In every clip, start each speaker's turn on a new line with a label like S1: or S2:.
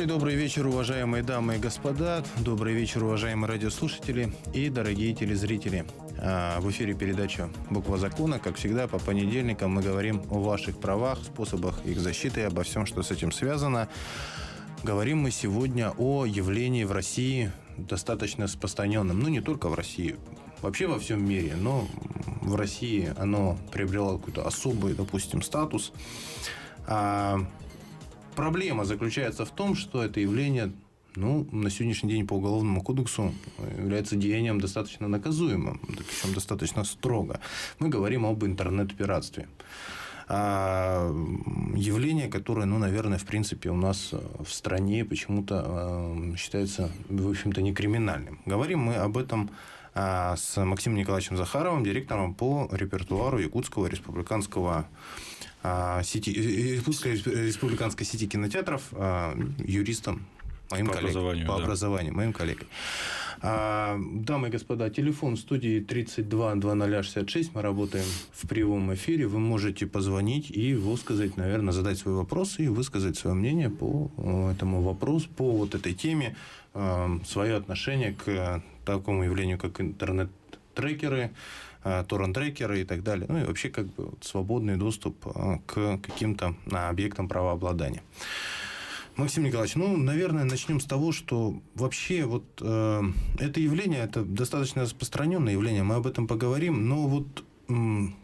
S1: Ну и добрый вечер, уважаемые дамы и господа. Добрый вечер, уважаемые радиослушатели и дорогие телезрители. В эфире передача «Буква закона». Как всегда, по понедельникам мы говорим о ваших правах, способах их защиты и обо всем, что с этим связано. Говорим мы сегодня о явлении в России достаточно распространенном. Ну, не только в России, вообще во всем мире. Но в России оно приобрело какой-то особый, допустим, статус. Проблема заключается в том, что это явление, на сегодняшний день по Уголовному кодексу является деянием достаточно наказуемым, причем достаточно строго. Мы говорим об интернет-пиратстве. Явление, которое, наверное, в принципе, у нас в стране почему-то считается, в общем-то, не криминальным. Говорим мы об этом с Максимом Николаевичем Захаровым, директором по репертуару Якутской республиканской сети кинотеатров, юристом, моим коллегой, по образованию, моим коллегой. Дамы и господа, телефон в студии 32 2066. Мы работаем в прямом эфире. Вы можете позвонить и высказать, наверное, задать свой вопрос и высказать свое мнение по этому вопросу, по вот этой теме, свое отношение к такому явлению, как интернет-трекеры, торрент-трекеры и так далее. Ну и вообще свободный доступ к каким-то объектам правообладания. Максим Николаевич, наверное, начнем с того, что вообще это явление, это достаточно распространенное явление, мы об этом поговорим, но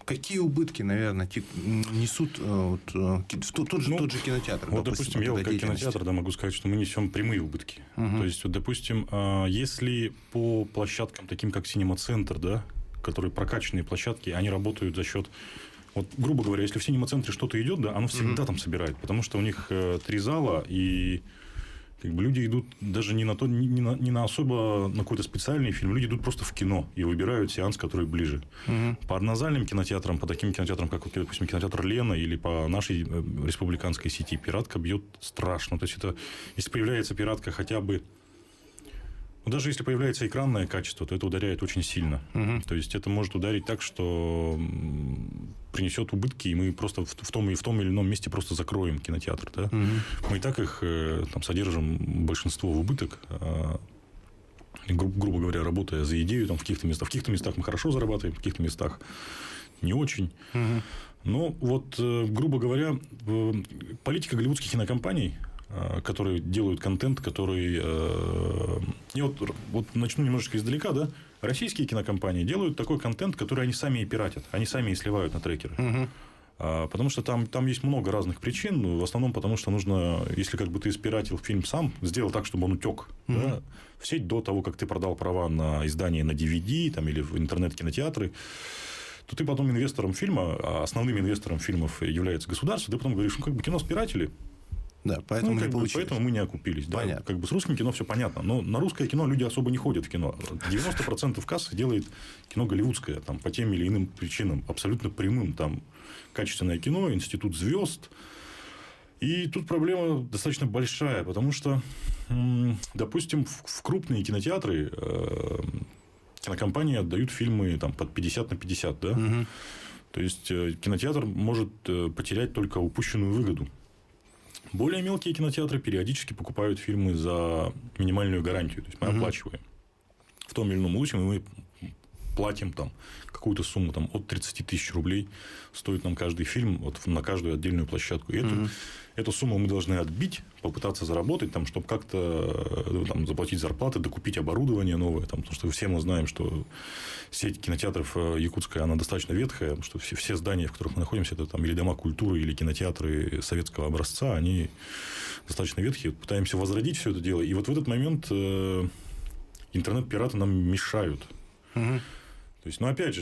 S1: какие убытки, наверное, несут тот же кинотеатр?
S2: Допустим, я как кинотеатр могу сказать, что мы несем прямые убытки. То есть, допустим, если по площадкам, таким как Синема-центр, которые прокачанные площадки, они работают за счет... грубо говоря, если в Синема-центре что-то идет, оно всегда там собирает, потому что у них 3 зала, и люди идут даже не на особо на какой-то специальный фильм, люди идут просто в кино и выбирают сеанс, который ближе. По однозальным кинотеатрам, по таким кинотеатрам, как, допустим, кинотеатр Лена или по нашей республиканской сети, пиратка бьет страшно. То есть, если появляется пиратка хотя бы... Даже если появляется экранное качество, то это ударяет очень сильно. То есть, это может ударить так, что принесет убытки, и мы просто в том или ином месте просто закроем кинотеатр. Мы и так их содержим большинство в убыток, грубо говоря, работая за идею в каких-то местах. В каких-то местах мы хорошо зарабатываем, в каких-то местах не очень. Но грубо говоря, политика голливудских кинокомпаний, которые делают контент, который... И начну немножечко издалека, Российские кинокомпании делают такой контент, который они сами и пиратят. Они сами и сливают на трекеры. Потому что там есть много разных причин. В основном потому, что нужно... Если ты спиратил фильм сам, сделал так, чтобы он утек в сеть до того, как ты продал права на издание на DVD или в интернет-кинотеатры, то ты потом инвестором фильма, а основным инвестором фильмов является государство, ты потом говоришь, кино спиратели.
S1: Да, поэтому не получилось.
S2: Поэтому мы не окупились.
S1: Понятно.
S2: С русским кино все понятно. Но на русское кино люди особо не ходят в кино. 90% кассы делает кино голливудское. По тем или иным причинам. Абсолютно прямым. Качественное кино, институт звезд. И тут проблема достаточно большая. Потому что, допустим, в крупные кинотеатры кинокомпании отдают фильмы под 50 на 50. То есть, кинотеатр может потерять только упущенную выгоду. Более мелкие кинотеатры периодически покупают фильмы за минимальную гарантию. То есть, мы оплачиваем. В том или ином случае мы платим какую-то сумму от 30 тысяч рублей. Стоит нам каждый фильм на каждую отдельную площадку. И эту сумму мы должны отбить, попытаться заработать, чтобы как-то заплатить зарплаты, докупить оборудование новое. Потому что все мы знаем, что сеть кинотеатров якутская, она достаточно ветхая. Потому что все здания, в которых мы находимся, это или дома культуры, или кинотеатры советского образца, они достаточно ветхие. Пытаемся возродить все это дело. И в этот момент интернет-пираты нам мешают. То есть, опять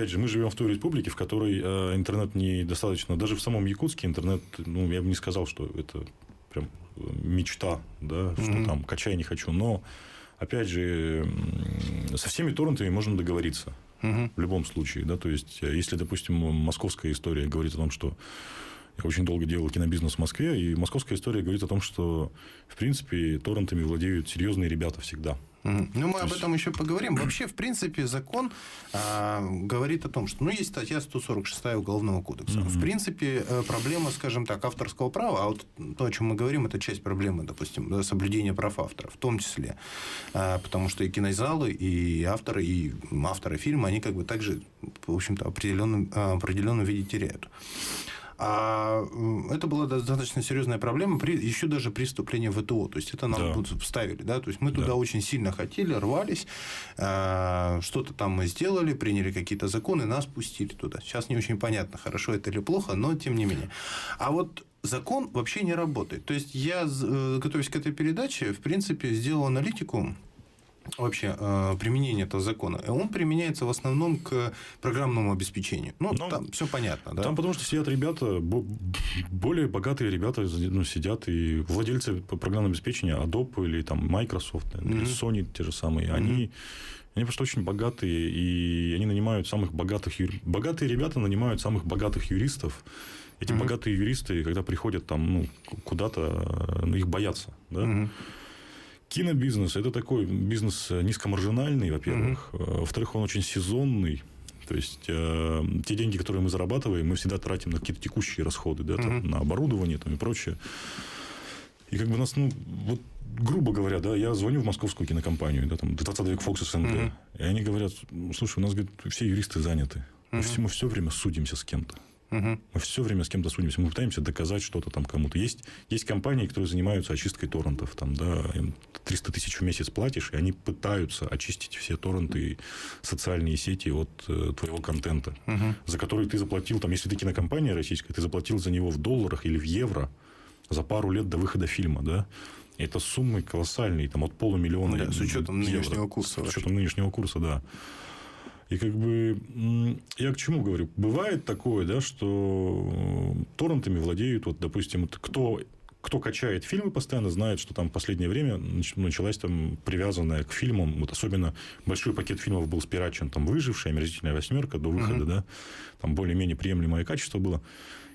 S2: же, мы живем в той республике, в которой интернет недостаточно... Даже в самом Якутске интернет, я бы не сказал, что это прям мечта, что качай не хочу. Но, опять же, со всеми торрентами можно договориться. В любом случае. То есть, если, допустим, московская история говорит о том, что... Я очень долго делал кинобизнес в Москве, и московская история говорит о том, что, в принципе, торрентами владеют серьезные ребята всегда.
S1: Ну, мы об этом еще поговорим. Вообще, в принципе, закон говорит о том, что есть статья 146 Уголовного кодекса. В принципе, проблема, скажем так, авторского права, а вот то, о чем мы говорим, это часть проблемы, допустим, соблюдения прав автора, в том числе. Потому что и кинозалы, и авторы фильма, они также, в общем-то, в определенном виде теряют. А это была достаточно серьезная проблема, еще даже при вступлении в ВТО. То есть, это нам вставили. Да? То есть, мы туда очень сильно хотели, рвались, что-то там мы сделали, приняли какие-то законы, нас пустили туда. Сейчас не очень понятно, хорошо это или плохо, но тем не менее. А вот закон вообще не работает. То есть, я, готовясь к этой передаче, в принципе, сделал аналитику вообще применение этого закона. Он применяется в основном к программному обеспечению. Там все понятно. Да?
S2: Там потому что сидят ребята, более богатые ребята сидят, и владельцы программного обеспечения Adobe или там, Microsoft, или Sony те же самые, они просто очень богатые, и они нанимают самых богатых... Богатые ребята нанимают самых богатых юристов. Эти богатые юристы, когда приходят там, куда-то, их боятся. Да? Кинобизнес – это такой бизнес низкомаржинальный, во-первых. Во-вторых, он очень сезонный. То есть, те деньги, которые мы зарабатываем, мы всегда тратим на какие-то текущие расходы, да, там, на оборудование там, и прочее. И нас, вот, грубо говоря, да, я звоню в московскую кинокомпанию, да, там, 20 век Fox СНГ, и они говорят, слушай, у нас, говорит, все юристы заняты. Мы все время судимся с кем-то. Мы все время с кем-то судимся. Мы пытаемся доказать что-то там кому-то. Есть компании, которые занимаются очисткой торрентов. Там, да, им 300 тысяч в месяц платишь, и они пытаются очистить все торренты и социальные сети от твоего контента, за который ты заплатил, там, если ты кинокомпания российская, ты заплатил за него в долларах или в евро за пару лет до выхода фильма. Да? И это суммы колоссальные, там, от $500,000
S1: с учетом нынешнего курса.
S2: С учетом нынешнего курса, да. И я к чему говорю? Бывает такое, да, что торрентами владеют, вот, допустим, кто качает фильмы постоянно, знает, что там в последнее время началась там привязанная к фильмам, вот особенно большой пакет фильмов был спирачен, там «Выживший», «Омерзительная восьмерка» до выхода, да, там более-менее приемлемое качество было.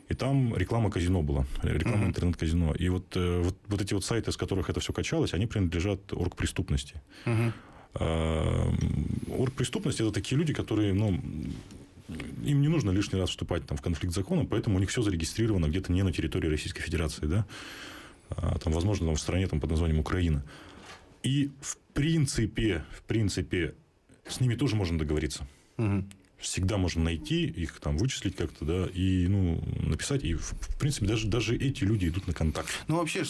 S2: И там реклама казино была, реклама интернет-казино. И вот эти вот сайты, с которых это все качалось, они принадлежат оргпреступности. Оргпреступность – это такие люди, которые, им не нужно лишний раз вступать там, в конфликт с законом, поэтому у них все зарегистрировано где-то не на территории Российской Федерации, да? Там, возможно, там, в стране там, под названием Украина. И в принципе, с ними тоже можно договориться. Всегда можно найти их, там, вычислить как-то, да, и написать. И, в принципе, даже эти люди идут на контакт.
S1: Вообще,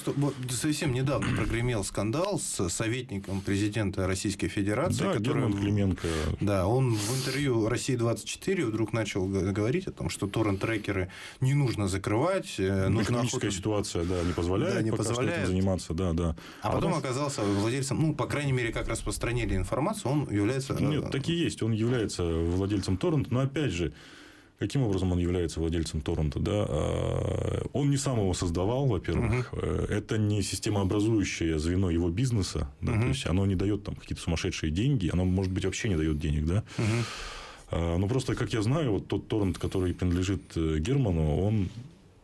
S1: совсем недавно прогремел скандал с советником президента Российской Федерации.
S2: Да, Герман Клименко.
S1: Да, он в интервью «России-24» вдруг начал говорить о том, что торрент-трекеры не нужно закрывать.
S2: Экономическая ситуация, да, не позволяет пока что этим заниматься. Да.
S1: А потом оказался владельцем, по крайней мере, как распространили информацию, он является...
S2: Нет, так и есть. Он является владельцем торрента, но опять же, каким образом он является владельцем торрента? Да? Он не сам его создавал, во-первых. Это не системообразующее звено его бизнеса. Да? То есть, оно не дает там какие-то сумасшедшие деньги. Оно, может быть, вообще не дает денег. Да? Но просто, как я знаю, вот тот торрент, который принадлежит Герману, он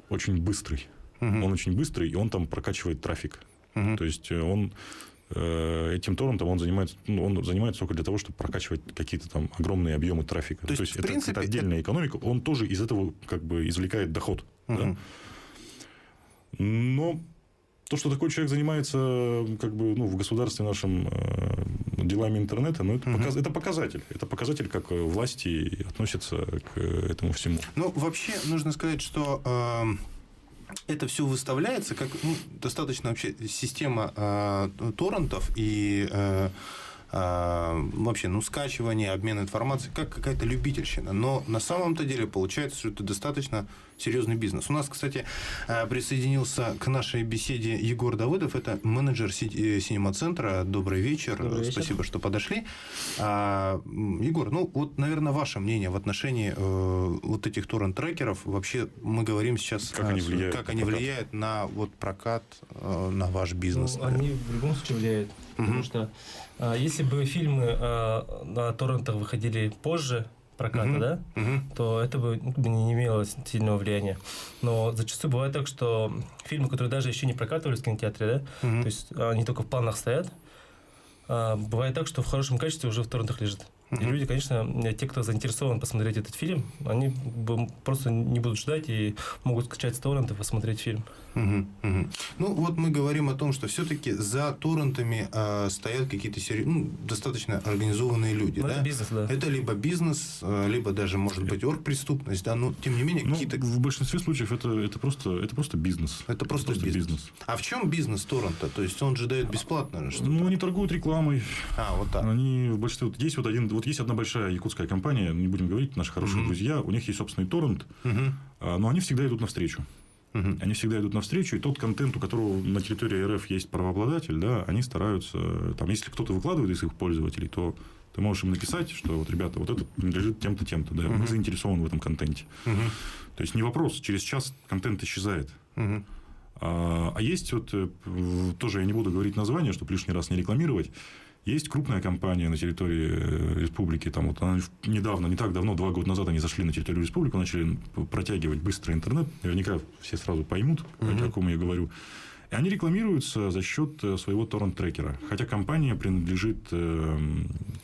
S2: очень быстрый. Он очень быстрый, и он там прокачивает трафик. То есть, он... Этим торрентом он занимается только для того, чтобы прокачивать какие-то там огромные объемы трафика. То есть, это отдельная экономика. Он тоже из этого извлекает доход. Да? Но то, что такой человек занимается в государстве нашим делами интернета, это показатель. Это показатель, как власти относятся к этому всему.
S1: Вообще, нужно сказать, что... это все выставляется как достаточно вообще система торрентов и вообще, скачивание, обмен информацией, как какая-то любительщина. Но на самом-то деле получается, что это достаточно серьезный бизнес. У нас, кстати, присоединился к нашей беседе Егор Давыдов, это менеджер Синема-центра. Добрый вечер. Спасибо, что подошли. Егор, наверное, ваше мнение в отношении вот этих торрент-трекеров. Вообще, мы говорим сейчас,
S2: как они влияют
S1: на прокат, на ваш бизнес.
S3: Они в любом случае влияют. Потому что если бы фильмы на торрентах выходили позже проката, то это бы не имело сильного влияния. Но зачастую бывает так, что фильмы, которые даже еще не прокатывались в кинотеатре, то есть они только в планах стоят, бывает так, что в хорошем качестве уже в торрентах лежит. И люди, конечно, те, кто заинтересован посмотреть этот фильм, они просто не будут ждать и могут скачать с торрента и посмотреть фильм.
S1: Ну, вот мы говорим о том, что все-таки за торрентами стоят какие-то достаточно организованные люди. Да?
S3: Это бизнес, да.
S1: Это либо бизнес, либо даже, может быть, оргпреступность, да, но тем не менее какие-то...
S2: В большинстве случаев это просто бизнес.
S1: Это просто бизнес. А в чем бизнес торрента? То есть он же дает бесплатно что-то?
S2: Ну, они торгуют рекламой.
S1: Вот так.
S2: Они в большинстве... Есть одна большая якутская компания, не будем говорить, наши хорошие друзья, у них есть собственный торрент, но они всегда идут навстречу. Они всегда идут навстречу, и тот контент, у которого на территории РФ есть правообладатель, да, они стараются, там, если кто-то выкладывает из их пользователей, то ты можешь им написать, что вот, ребята, вот это принадлежит тем-то, тем-то, да, мы заинтересованы в этом контенте. То есть не вопрос, через час контент исчезает. А есть вот, тоже я не буду говорить название, чтобы лишний раз не рекламировать. Есть крупная компания на территории республики. Там вот она недавно, не так давно, 2 года назад они зашли на территорию республики, начали протягивать быстрый интернет. Наверняка все сразу поймут, о ком я говорю. И они рекламируются за счет своего торрент-трекера. Хотя компания принадлежит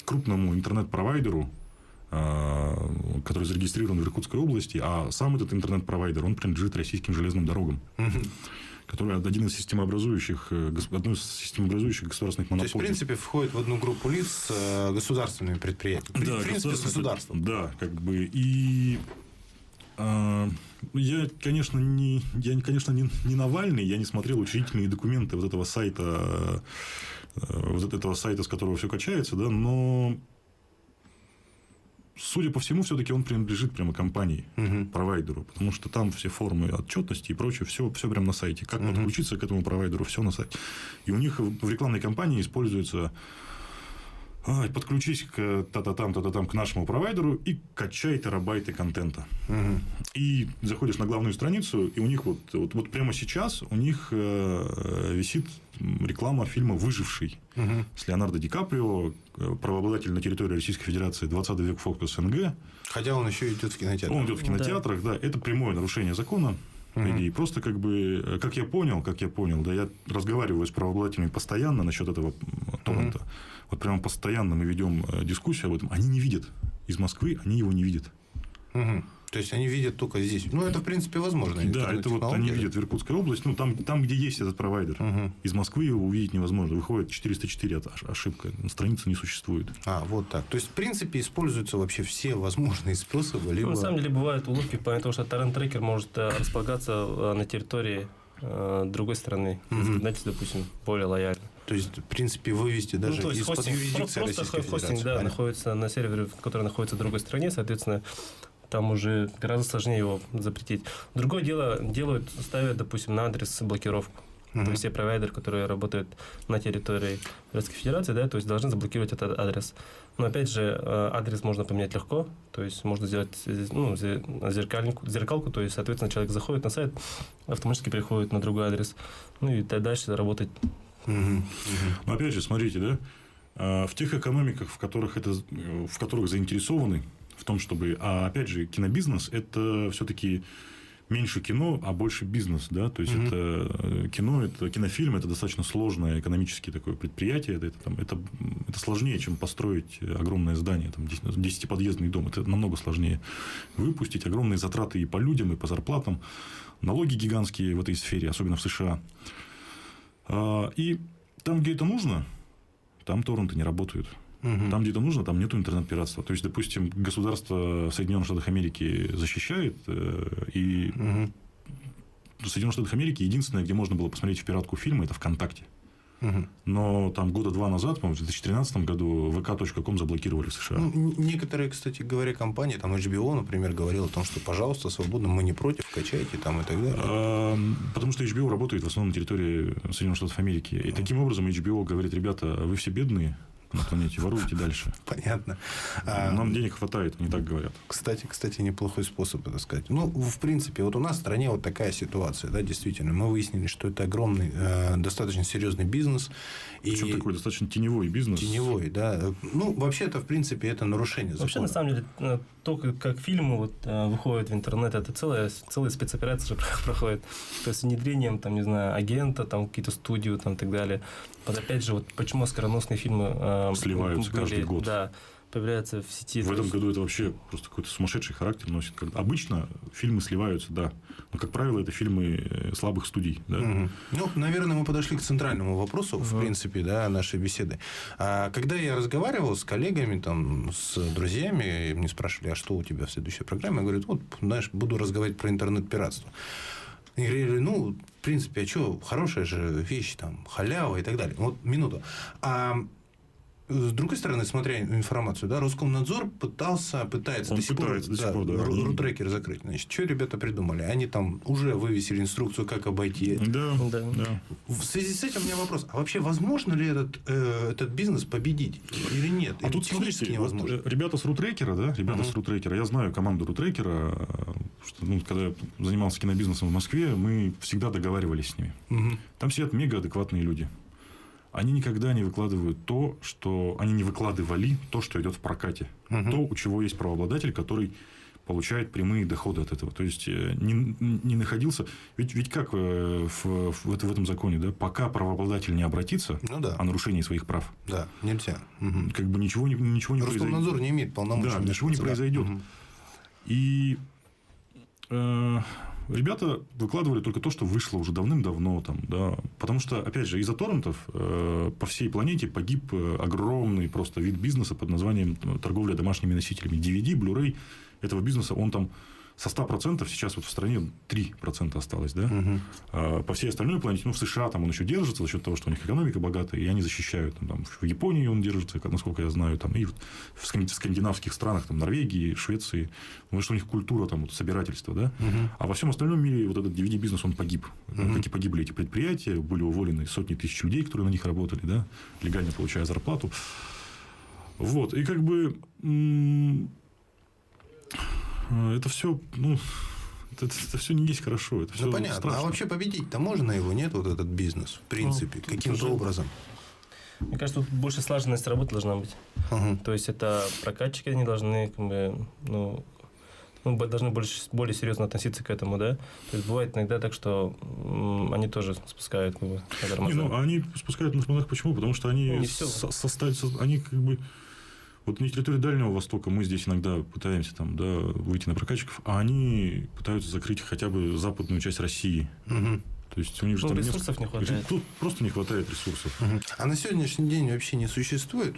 S2: крупному интернет-провайдеру, который зарегистрирован в Иркутской области, а сам этот интернет-провайдер, он принадлежит российским железным дорогам. Который одной из системообразующих государственных монополий.
S1: То есть, в принципе, входит в одну группу лиц с государственными предприятиями.
S2: Да,
S1: в принципе, с государством.
S2: Да, как бы. И я, конечно, не Навальный, я не смотрел учредительные документы вот этого сайта, с которого все качается, да, но судя по всему, все-таки он принадлежит прямо компании, провайдеру, потому что там все формы отчетности и прочее, все прямо на сайте. Как подключиться к этому провайдеру, все на сайте. И у них в рекламной кампании используется подключись к к нашему провайдеру и качай терабайты контента. И заходишь на главную страницу, и у них вот прямо сейчас у них висит реклама фильма «Выживший» с Леонардо Ди Каприо, правообладатель на территории Российской Федерации 20 век Фокус СНГ.
S1: Хотя он еще идет в кинотеатрах.
S2: Он идет в кинотеатрах, да. Это прямое нарушение закона. И просто как бы, как я понял, да, я разговариваю с правообладателями постоянно насчет этого торрента. Вот прямо постоянно мы ведем дискуссию об этом. Они не видят. Из Москвы они его не видят.
S1: То есть они видят только здесь. Ну, это, в принципе, возможно.
S2: Да, это вот они видят в Иркутской области, ну, там, где есть этот провайдер. Из Москвы его увидеть невозможно. Выходит 404 ошибка. Страницы не существует.
S1: Вот так. То есть, в принципе, используются вообще все возможные способы. Либо...
S3: На самом деле, бывают уловки, потому что торрент-трекер может располагаться на территории другой страны. Знаете, допустим, более лояльно.
S1: То есть, в принципе, вывести даже из-под юрисдикции Российской Федерации.
S3: Хостинг, да, находится на сервере, который находится в другой стране, соответственно, там уже гораздо сложнее его запретить. Другое дело, ставят, допустим, на адрес блокировку. То есть, все провайдеры, которые работают на территории Российской Федерации, да, то есть, должны заблокировать этот адрес. Но, опять же, адрес можно поменять легко. То есть, можно сделать зеркалку, то есть, соответственно, человек заходит на сайт, автоматически переходит на другой адрес. Ну, и дальше работать.
S2: Но, опять же, смотрите, да, в тех экономиках, в которых заинтересованы в том, чтобы... А, опять же, кинобизнес – это все-таки... меньше кино, а больше бизнес, да, то есть это кинофильм, это достаточно сложное экономическое такое предприятие, это сложнее, чем построить огромное здание, там 10-подъездный дом, это намного сложнее выпустить, огромные затраты и по людям, и по зарплатам, налоги гигантские в этой сфере, особенно в США, и там, где это нужно, там торренты не работают. Там, где это нужно, там нету интернет-пиратства. То есть, допустим, государство Соединенных Штатов Америки защищает, и Соединенных Штатов Америки единственное, где можно было посмотреть в пиратку фильмы, это ВКонтакте. Но там года 2 назад, по-моему, в 2013 году vk.com заблокировали в США.
S1: Некоторые, кстати говоря, компании, там HBO, например, говорил о том, что, пожалуйста, свободно, мы не против, качайте там и так далее.
S2: Потому что HBO работает в основном на территории Соединенных Штатов Америки. И таким образом HBO говорит, ребята, вы все бедные, на планете. Воруйте дальше.
S1: Понятно.
S2: Нам денег хватает, они так говорят.
S1: Кстати, неплохой способ это сказать. Ну, в принципе, вот у нас в стране вот такая ситуация, да, действительно. Мы выяснили, что это огромный, достаточно серьезный бизнес.
S2: Причем такой достаточно теневой бизнес.
S1: Теневой, да. Ну, вообще-то, в принципе, это нарушение закона.
S3: Вообще, на самом деле, то, как фильмы вот, выходят в интернет, это целая спецоперация же проходит. То есть, с внедрением, там, не знаю, агента, там, какие-то студии, там, и так далее. Вот опять же, вот почему оскароносные фильмы
S2: сливаются каждый год.
S3: Да, появляются в сети.
S2: В этом году это вообще просто какой-то сумасшедший характер носит. Обычно фильмы сливаются, да. Но, как правило, это фильмы слабых студий. Да?
S1: Угу. Ну, наверное, мы подошли к центральному вопросу, в принципе, да, нашей беседы. Когда я разговаривал с коллегами, там, с друзьями, мне спрашивали, а что у тебя в следующей программе? Я говорю, вот, знаешь, буду разговаривать про интернет-пиратство. И говорили, ну, в принципе, а что, хорошая же вещь, там, халява и так далее. Вот, минуту. С другой стороны, смотря информацию, да, Роскомнадзор пытается до сих пор рутрекер закрыть. Значит, что ребята придумали? Они там уже вывесили инструкцию, как обойти.
S2: Да.
S1: В связи с этим у меня вопрос. А вообще возможно ли этот бизнес победить или нет?
S2: А тут технически невозможно. Вот, ребята с рутрекера, я знаю команду рутрекера, что, когда я занимался кинобизнесом в Москве, мы всегда договаривались с ними. Там сидят мегаадекватные люди. Они никогда не выкладывают то, что... Они не выкладывали то, что идет в прокате. То, у чего есть правообладатель, который получает прямые доходы от этого. То есть, не находился... Ведь как в этом законе, да? Пока правообладатель не обратится о нарушении своих прав...
S1: Да, нельзя.
S2: Как бы ничего не произойдет.
S1: Роскомнадзор не имеет полномочий.
S2: Да, ничего не произойдет. И... Ребята выкладывали только то, что вышло уже давным-давно. Там, да. Потому что, опять же, из-за торрентов по всей планете погиб огромный просто вид бизнеса под названием торговля домашними носителями. DVD, Blu-ray этого бизнеса, он там со 100% сейчас вот в стране 3% осталось. Да? По всей остальной планете, ну, в США там он еще держится за счет того, что у них экономика богатая, и они защищают. Там, в Японии он держится, насколько я знаю, там, и в скандинавских странах, там, Норвегии, Швеции, потому что у них культура там, вот, собирательства. Да? А во всем остальном мире вот этот DVD-бизнес, он погиб. Как и погибли эти предприятия, были уволены сотни тысяч людей, которые на них работали, да? Легально получая зарплату. Вот. И как бы... Это все, ну, это все не есть хорошо. Это все
S1: понятно.
S2: Страшно.
S1: А вообще победить-то можно его, нет, вот этот бизнес, в принципе, каким-то образом?
S3: Мне кажется, тут больше слаженность работы должна быть. То есть, это прокатчики, они должны, как бы, должны более серьезно относиться к этому, да. То есть, бывает иногда так, что они тоже спускают, как бы, на тормозах.
S2: Они спускают на тормозах. Почему? Потому что они они как бы... Вот на территории Дальнего Востока мы здесь иногда пытаемся там, да, выйти на прокатчиков, а они пытаются закрыть хотя бы западную часть России. То есть, у них же там
S3: ресурсов не хватает.
S2: Тут просто не хватает ресурсов.
S1: А на сегодняшний день вообще не существует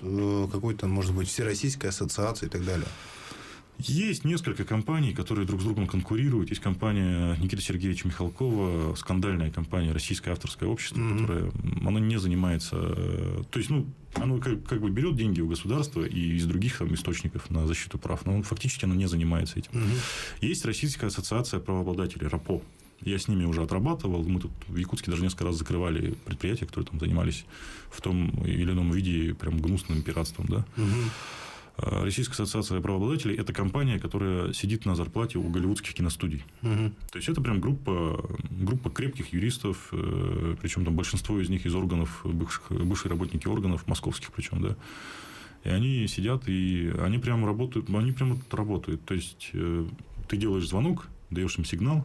S1: какой-то, может быть, всероссийской ассоциации и так далее?
S2: Есть несколько компаний, которые друг с другом конкурируют. Есть компания Никиты Сергеевича Михалкова, скандальная компания «Российское авторское общество», которая она не занимается... То есть, оно как бы берет деньги у государства и из других там, источников на защиту прав, но фактически оно не занимается этим. Есть Российская ассоциация правообладателей, РАПО. Я с ними уже отрабатывал. Мы тут в Якутске даже несколько раз закрывали предприятия, которые там занимались в том или ином виде прям гнусным пиратством. Да? Российская ассоциация правообладателей – это компания, которая сидит на зарплате у голливудских киностудий. То есть, это прям группа крепких юристов, причем там большинство из них из органов, бывшие работники органов, московских причем, да. И они сидят, и они прям работают. То есть, ты делаешь звонок, даешь им сигнал,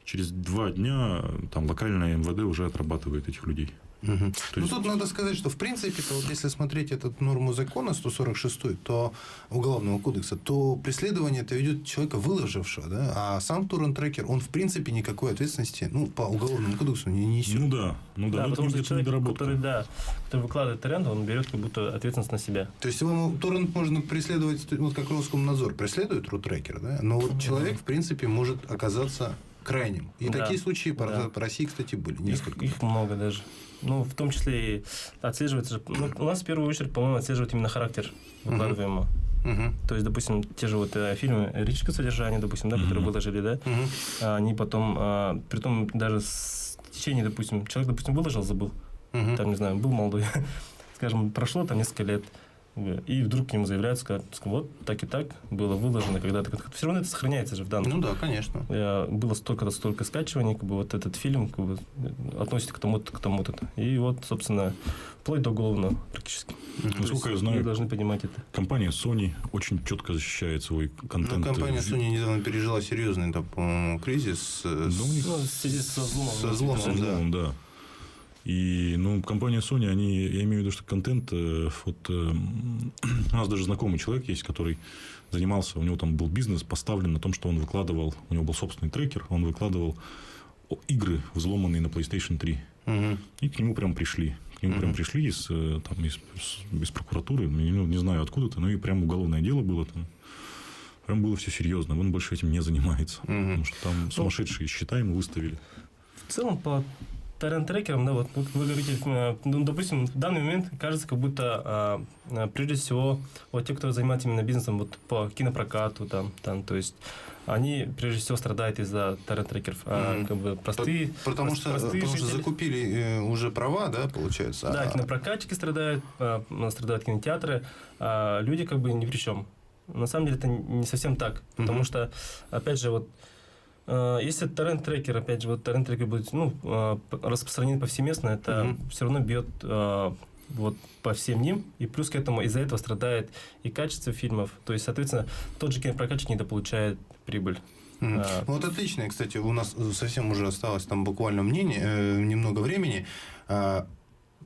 S2: через 2 дня там локальное МВД уже отрабатывает этих людей.
S1: Тут надо сказать, что в принципе, вот, если смотреть эту норму закона 146, то Уголовного кодекса, то преследование это ведет человека, выложившего, да, а сам торрент-трекер, он в принципе никакой ответственности, по Уголовному кодексу не несет.
S3: Да, потому что человек, который выкладывает торрент, он берет как будто ответственность на себя.
S1: То есть, его торрент можно преследовать, вот как Роскомнадзор преследует рутрекер, да, но вот человек в принципе может оказаться крайним. И такие случаи по России, кстати, были несколько.
S3: Их много даже. В том числе и отслеживается. У нас в первую очередь, по-моему, отслеживает именно характер выкладываемого. То есть, допустим, те же фильмы «Эротическое содержание», допустим, да, которые выложили, да, они потом, притом даже с течением, допустим, человек, выложил, забыл, там, не знаю, был молодой, скажем, прошло там несколько лет, и вдруг к нему заявляют, скажут, вот так и так было выложено когда-то. Все равно это сохраняется же в данном.
S1: Ну да, конечно.
S3: Было столько скачиваний, как бы вот этот фильм как бы относится к тому-то. И вот, собственно, вплоть до уголовного практически.
S2: Насколько я знаю,
S3: вы должны понимать это.
S2: Компания Sony очень четко защищает свой контент.
S1: Компания Sony недавно пережила серьезный, по-моему, кризис со взломом,
S2: да. И, компания Sony, я имею в виду, что контент, у нас даже знакомый человек есть, который занимался, у него там был бизнес поставлен на том, что он выкладывал, у него был собственный трекер, он выкладывал игры, взломанные на PlayStation 3. И к нему прям пришли. Пришли из прокуратуры, не знаю откуда-то, но и прям уголовное дело было там. Прям было все серьезно. Он больше этим не занимается. Потому что там сумасшедшие счета ему выставили.
S3: В целом, по торрент-трекерам, да, вот вы говорите, допустим, в данный момент кажется, как будто прежде всего вот те, кто занимается именно бизнесом вот по кинопрокату, там, то есть они прежде всего страдают из-за торрент-трекеров, как бы
S1: потому что закупили уже права, да, получается.
S3: Да, кинопрокатчики страдают кинотеатры, люди как бы ни при чем. На самом деле это не совсем так, потому что, опять же, вот если торрент-трекер, опять же, торрент-трекер будет распространен повсеместно, это все равно бьет вот по всем ним, и плюс к этому из-за этого страдает и качество фильмов, то есть, соответственно, тот же кинопрокатчик недополучает прибыль.
S1: Вот отлично, кстати, у нас совсем уже осталось там буквально немного времени.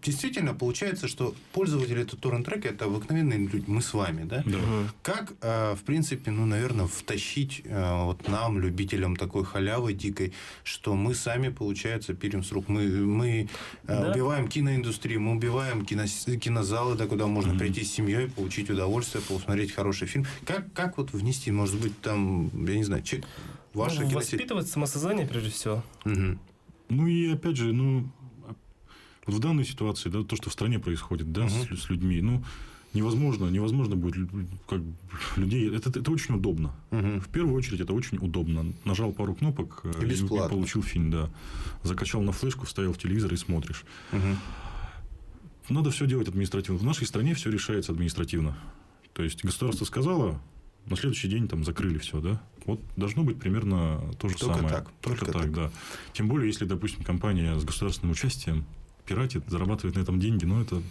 S1: Действительно, получается, что пользователи торрент-трека – это обыкновенные люди, мы с вами, да?
S2: Да.
S1: Как, в принципе, наверное, втащить вот нам, любителям такой халявы дикой, что мы сами, получается, пилим с рук. Мы убиваем киноиндустрию, мы убиваем кинозалы, да, куда можно прийти с семьей, получить удовольствие, посмотреть хороший фильм. Как вот внести, может быть, там, я не знаю,
S3: воспитывать самосознание, прежде всего.
S2: И, опять же, в данной ситуации, да, то, что в стране происходит, да, с людьми, невозможно будет людей. Это очень удобно. В первую очередь, это очень удобно. Нажал пару кнопок и получил фильм, да. Закачал на флешку, вставил в телевизор и смотришь. Надо все делать административно. В нашей стране все решается административно. То есть государство сказало, на следующий день там закрыли все, да. Вот должно быть примерно то же самое. Только так, да. Тем более, если, допустим, компания с государственным участием пиратит, зарабатывает на этом деньги, это...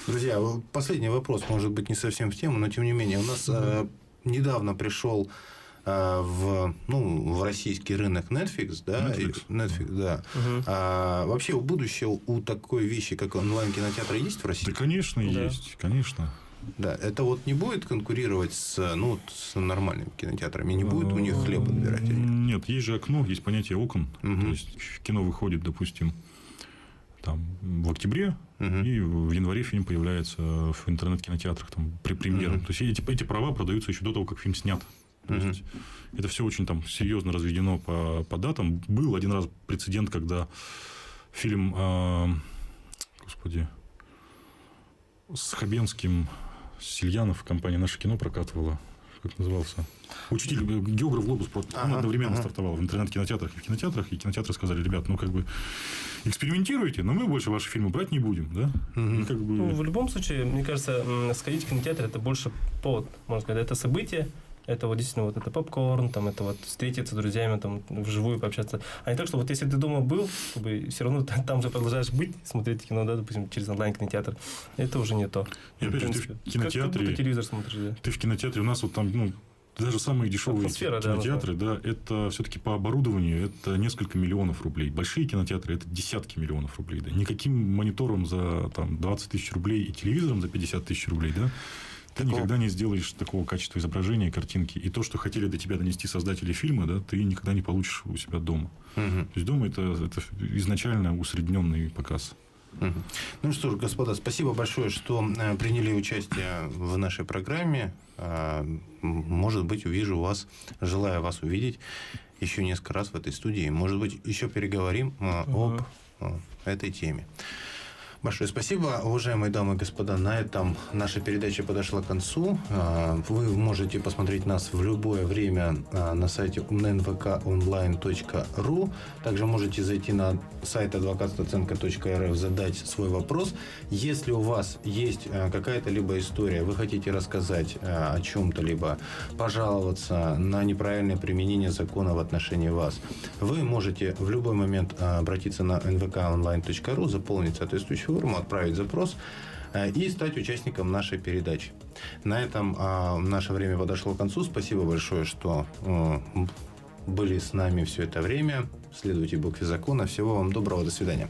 S1: Друзья, последний вопрос, может быть, не совсем в тему, но тем не менее. У нас недавно пришел в российский рынок Netflix, да? Netflix, да. Вообще, будущее у такой вещи, как онлайн-кинотеатр, есть в России?
S2: Да, конечно, есть, конечно.
S1: Да, это вот не будет конкурировать с нормальными кинотеатрами? Не будет у них хлеба набирать?
S2: Нет, есть же окно, есть понятие окон. То есть, кино выходит, допустим, там, в октябре, и в январе фильм появляется в интернет-кинотеатрах при премьере. То есть, эти права продаются еще до того, как фильм снят. То есть, это все очень там серьезно разведено по датам. Был один раз прецедент, когда фильм с Хабенским, Сильянов, компания «Наше кино» прокатывала. Как назывался? Учитель, географ «Глобус» одновременно стартовал в интернет-кинотеатрах и в кинотеатрах, и кинотеатры сказали, ребят, экспериментируйте, но мы больше ваши фильмы брать не будем, да?
S3: В любом случае, мне кажется, сходить в кинотеатр – это больше повод, можно сказать, это событие, это вот действительно это попкорн, там, это вот встретиться с друзьями, там, вживую пообщаться. А не так, что вот если ты дома был, все равно там же продолжаешь быть, смотреть кино, да, допустим, через онлайн-кинотеатр. Это уже не то.
S2: И опять же, ты в кинотеатре...
S3: Как будто телевизор смотришь, да.
S2: Ты в кинотеатре, у нас вот там, даже самые дешевые кинотеатры, да, это все-таки по оборудованию это несколько миллионов рублей. Большие кинотеатры это десятки миллионов рублей. Да. Никаким монитором за 20 тысяч рублей и телевизором за 50 тысяч рублей, да, ты никогда не сделаешь такого качества изображения, картинки. И то, что хотели до тебя донести создатели фильма, да, ты никогда не получишь у себя дома. То есть дома это изначально усредненный показ.
S1: Ну что ж, господа, спасибо большое, что приняли участие в нашей программе. Может быть, увижу вас, желаю вас увидеть еще несколько раз в этой студии. Может быть, еще переговорим об этой теме. Большое спасибо, уважаемые дамы и господа. На этом наша передача подошла к концу. Вы можете посмотреть нас в любое время на сайте nvkonline.ru. Также можете зайти на сайт advokatstacenko.rf, задать свой вопрос. Если у вас есть какая-то либо история, вы хотите рассказать о чем-то, либо пожаловаться на неправильное применение закона в отношении вас, вы можете в любой момент обратиться на nvkonline.ru, заполнить соответствующую форму, отправить запрос и стать участником нашей передачи. На этом наше время подошло к концу. Спасибо большое, что были с нами все это время. Следуйте букве закона. Всего вам доброго. До свидания.